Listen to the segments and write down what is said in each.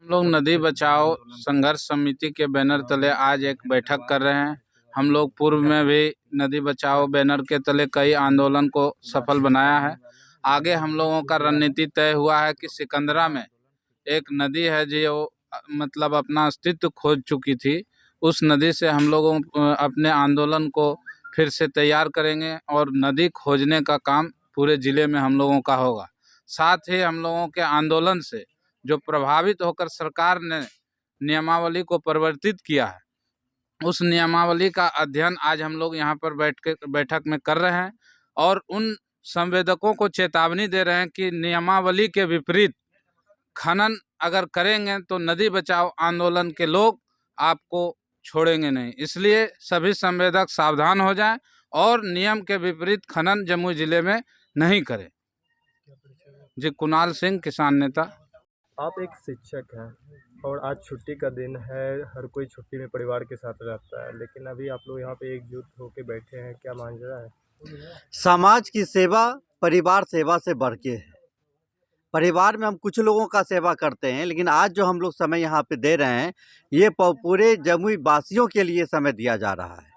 हम लोग नदी बचाओ संघर्ष समिति के बैनर तले आज एक बैठक कर रहे हैं। हम लोग पूर्व में भी नदी बचाओ बैनर के तले कई आंदोलन को सफल बनाया है। आगे हम लोगों का रणनीति तय हुआ है कि सिकंदरा में एक नदी है जो मतलब अपना अस्तित्व खोज चुकी थी। उस नदी से हम लोगों अपने आंदोलन को फिर से तैयार करेंगे और नदी खोजने का काम पूरे जिले में हम लोगों का होगा। साथ ही हम लोगों के आंदोलन से जो प्रभावित होकर सरकार ने नियमावली को परिवर्तित किया है, उस नियमावली का अध्ययन आज हम लोग यहाँ पर बैठक में कर रहे हैं और उन संवेदकों को चेतावनी दे रहे हैं कि नियमावली के विपरीत खनन अगर करेंगे तो नदी बचाओ आंदोलन के लोग आपको छोड़ेंगे नहीं। इसलिए सभी संवेदक सावधान हो जाएं और नियम के विपरीत खनन जमुई जिले में नहीं करें। जी, कुणाल सिंह, किसान नेता। आप एक शिक्षक हैं और आज छुट्टी का दिन है, हर कोई छुट्टी में परिवार के साथ रहता है, लेकिन अभी आप लोग यहाँ पे एकजुट होकर बैठे हैं, क्या मांझा है? समाज की सेवा परिवार सेवा से बढ़ के है। परिवार में हम कुछ लोगों का सेवा करते हैं, लेकिन आज जो हम लोग समय यहाँ पे दे रहे हैं, ये पूरे जमुई वासियों के लिए समय दिया जा रहा है।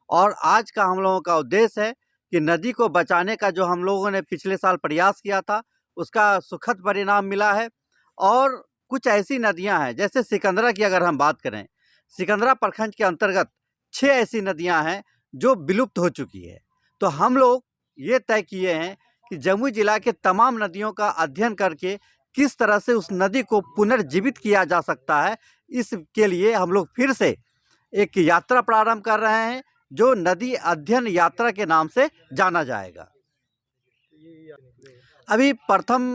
और आज का हम लोगों का उद्देश्य है कि नदी को बचाने का जो हम लोगों ने पिछले साल प्रयास किया था, उसका सुखद परिणाम मिला है। और कुछ ऐसी नदियां हैं, जैसे सिकंदरा की अगर हम बात करें, सिकंदरा प्रखंड के अंतर्गत 6 ऐसी नदियां हैं जो विलुप्त हो चुकी है। तो हम लोग ये तय किए हैं कि जमुई जिला के तमाम नदियों का अध्ययन करके किस तरह से उस नदी को पुनर्जीवित किया जा सकता है, इसके लिए हम लोग फिर से एक यात्रा प्रारंभ कर रहे हैं, जो नदी अध्ययन यात्रा के नाम से जाना जाएगा। अभी प्रथम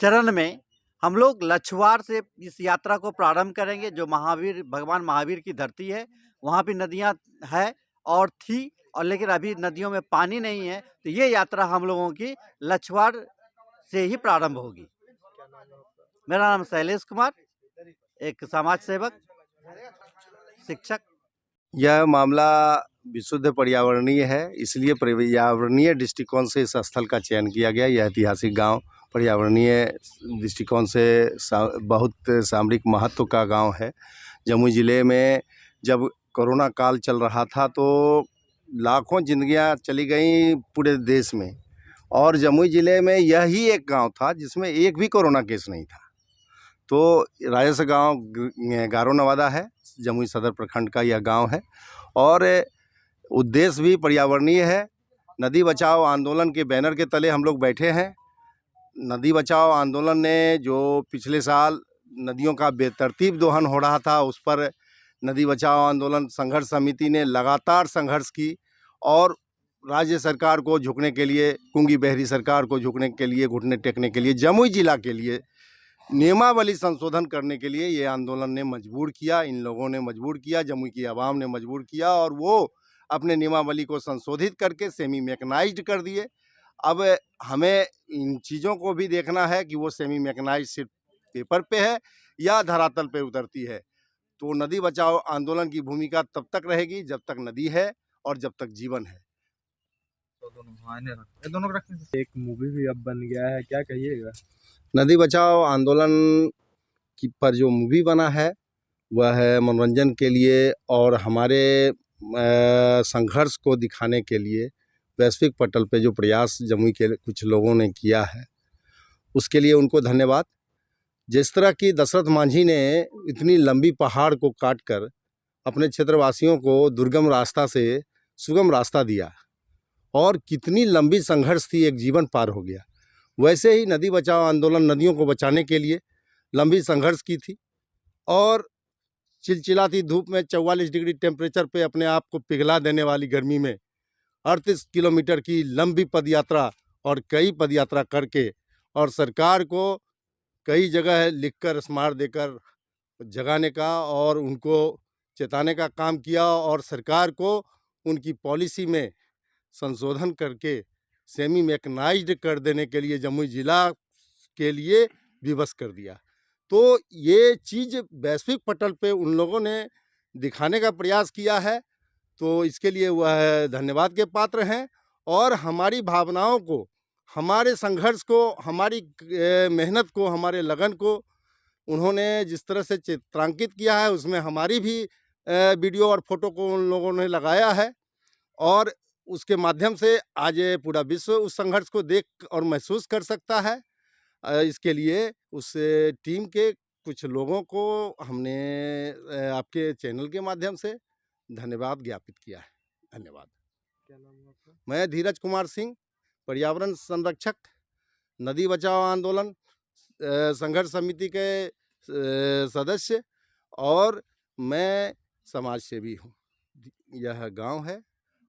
चरण में हम लोग लछवार से इस यात्रा को प्रारंभ करेंगे, जो भगवान महावीर की धरती है। वहाँ भी नदियाँ है और थी, और लेकिन अभी नदियों में पानी नहीं है, तो ये यात्रा हम लोगों की लछवार से ही प्रारंभ होगी। मेरा नाम शैलेश कुमार, एक समाज सेवक, शिक्षक। यह मामला विशुद्ध पर्यावरणीय है, इसलिए पर्यावरणीय दृष्टिकोण से इस स्थल का चयन किया गया। यह ऐतिहासिक गांव पर्यावरणीय दृष्टिकोण से बहुत सामरिक महत्व का गांव है। जमुई ज़िले में जब कोरोना काल चल रहा था तो लाखों जिंदगियां चली गई पूरे देश में, और जमुई ज़िले में यही एक गांव था जिसमें एक भी कोरोना केस नहीं था। तो राजस्व गांव गारो नवादा है, जमुई सदर प्रखंड का यह गांव है, और उद्देश्य भी पर्यावरणीय है। नदी बचाओ आंदोलन के बैनर के तले हम लोग बैठे हैं। नदी बचाओ आंदोलन ने जो पिछले साल नदियों का बेतरतीब दोहन हो रहा था, उस पर नदी बचाओ आंदोलन संघर्ष समिति ने लगातार संघर्ष की और राज्य सरकार को झुकने के लिए, कुंगी बहरी सरकार को झुकने के लिए, घुटने टेकने के लिए, जमुई जिला के लिए नियमावली संशोधन करने के लिए ये आंदोलन ने मजबूर किया। इन लोगों ने मजबूर किया, जमुई की आवाम ने मजबूर किया, और वो अपने नियमावली को संशोधित करके सेमी मैकेनाइज्ड कर दिए। अब हमें इन चीज़ों को भी देखना है कि वो सेमी मैकेनाइज्ड सिर्फ पेपर पे है या धरातल पे उतरती है। तो नदी बचाओ आंदोलन की भूमिका तब तक रहेगी जब तक नदी है और जब तक जीवन है। दोनों एक मूवी भी अब बन गया है, क्या कहिएगा? नदी बचाओ आंदोलन की पर जो मूवी बना है वह है मनोरंजन के लिए और हमारे संघर्ष को दिखाने के लिए वैश्विक पटल पे जो प्रयास जमुई के कुछ लोगों ने किया है, उसके लिए उनको धन्यवाद। जिस तरह की दशरथ मांझी ने इतनी लंबी पहाड़ को काटकर अपने क्षेत्रवासियों को दुर्गम रास्ता से सुगम रास्ता दिया, और कितनी लंबी संघर्ष थी, एक जीवन पार हो गया। वैसे ही नदी बचाओ आंदोलन नदियों को बचाने के लिए लंबी संघर्ष की थी, और चिलचिलाती धूप में 44 डिग्री टेम्परेचर पे अपने आप को पिघला देने वाली गर्मी में 38 किलोमीटर की लंबी पदयात्रा और कई पदयात्रा करके, और सरकार को कई जगह लिखकर स्मारक देकर जगाने का और उनको चेताने का काम किया, और सरकार को उनकी पॉलिसी में संशोधन करके सेमी मैकेनाइज्ड कर देने के लिए जमुई जिला के लिए विवश कर दिया। तो ये चीज़ वैश्विक पटल पे उन लोगों ने दिखाने का प्रयास किया है, तो इसके लिए वह धन्यवाद के पात्र हैं। और हमारी भावनाओं को, हमारे संघर्ष को, हमारी मेहनत को, हमारे लगन को उन्होंने जिस तरह से चित्रांकित किया है उसमें हमारी भी वीडियो और फोटो को उन लोगों ने लगाया है और उसके माध्यम से आज ये पूरा विश्व उस संघर्ष को देख और महसूस कर सकता है। इसके लिए उस टीम के कुछ लोगों को हमने आपके चैनल के माध्यम से धन्यवाद ज्ञापित किया है। धन्यवाद। क्या नाम है आपका? मैं धीरज कुमार सिंह, पर्यावरण संरक्षक, नदी बचाओ आंदोलन संघर्ष समिति के सदस्य और मैं समाज सेवी हूँ। यह गांव है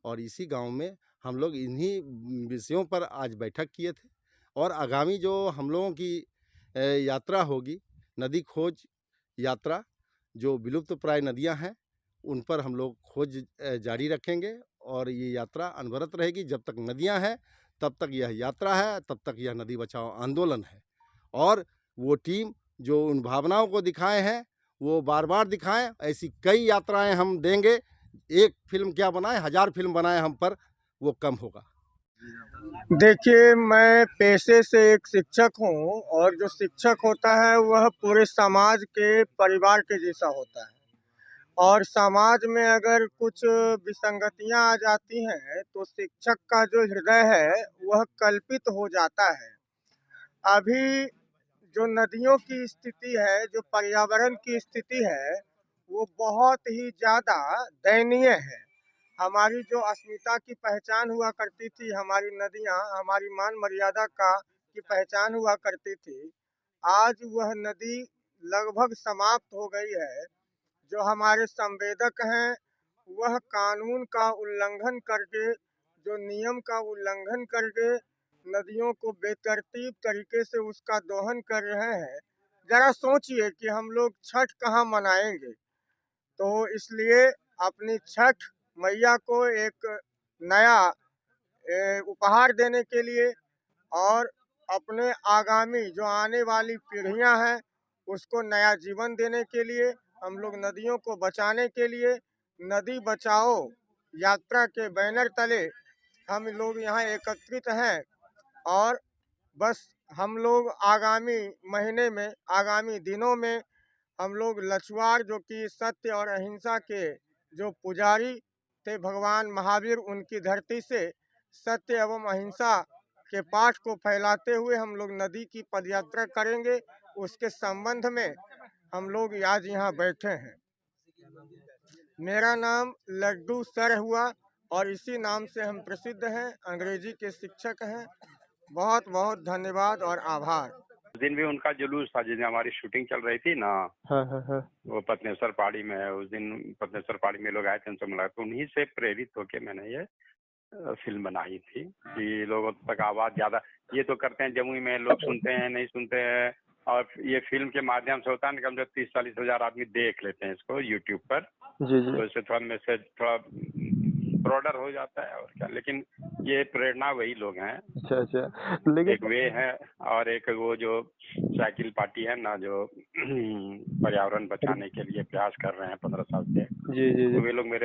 और इसी गांव में हम लोग इन्हीं विषयों पर आज बैठक किए थे और आगामी जो हम लोगों की यात्रा होगी, नदी खोज यात्रा, जो विलुप्त प्राय नदियां हैं उन पर हम लोग खोज जारी रखेंगे और ये यात्रा अनवरत रहेगी। जब तक नदियां हैं तब तक यह यात्रा है, तब तक यह नदी बचाओ आंदोलन है। और वो टीम जो उन भावनाओं को दिखाए हैं वो बार बार दिखाएं। ऐसी कई यात्राएं हम देंगे। एक फिल्म क्या बनाए, 1000 फिल्म बनाए हम पर, वो कम होगा। देखिए, मैं पेशे से एक शिक्षक हूँ और जो शिक्षक होता है वह पूरे समाज के परिवार के जैसा होता है और समाज में अगर कुछ विसंगतियाँ आ जाती हैं तो शिक्षक का जो हृदय है वह कल्पित हो जाता है। अभी जो नदियों की स्थिति है, जो पर्यावरण की स्थिति है, वो बहुत ही ज़्यादा दयनीय है। हमारी जो अस्मिता की पहचान हुआ करती थी, हमारी नदियाँ, हमारी मान मर्यादा का की पहचान हुआ करती थी, आज वह नदी लगभग समाप्त हो गई है। जो हमारे संवेदक हैं, वह कानून का उल्लंघन करके, जो नियम का उल्लंघन करके नदियों को बेतरतीब तरीके से उसका दोहन कर रहे हैं। ज़रा सोचिए कि हम लोग छठ कहाँ मनाएंगे। तो इसलिए अपनी छठ मैया को एक नया उपहार देने के लिए और अपने आगामी जो आने वाली पीढ़ियां हैं उसको नया जीवन देने के लिए, हम लोग नदियों को बचाने के लिए नदी बचाओ यात्रा के बैनर तले हम लोग यहाँ एकत्रित हैं और बस हम लोग आगामी महीने में, आगामी दिनों में हम लोग लछुआर, जो कि सत्य और अहिंसा के जो पुजारी थे भगवान महावीर, उनकी धरती से सत्य एवं अहिंसा के पाठ को फैलाते हुए हम लोग नदी की पदयात्रा करेंगे। उसके संबंध में हम लोग आज यहाँ बैठे हैं। मेरा नाम लड्डू सर हुआ और इसी नाम से हम प्रसिद्ध हैं। अंग्रेजी के शिक्षक हैं। बहुत बहुत धन्यवाद और आभार। उस दिन भी उनका जुलूस था, जिस दिन हमारी शूटिंग चल रही थी ना। हाँ। वो पत्नेश्वर पहाड़ी में है। उस दिन पत्नेश्वर पहाड़ी में लोग आए थे, उनसे मुलाकात, उन्हीं से प्रेरित होके मैंने ये फिल्म बनाई थी कि लोगों तक आवाज ज्यादा। ये तो करते हैं जमुई में, लोग सुनते हैं नहीं सुनते हैं, और ये फिल्म के माध्यम से होता है ना, कम से 30-40 हजार आदमी देख लेते हैं इसको यूट्यूब पर। जी। तो इससे थोड़ा मैसेज थोड़ा ब्रॉडर हो जाता है और क्या। लेकिन ये प्रेरणा वही लोग हैं। अच्छा। लेकिन एक वे है और एक वो जो साइकिल पार्टी है ना, जो पर्यावरण बचाने के लिए प्रयास कर रहे हैं 15 साल से। जी। तो वे लोग मेरे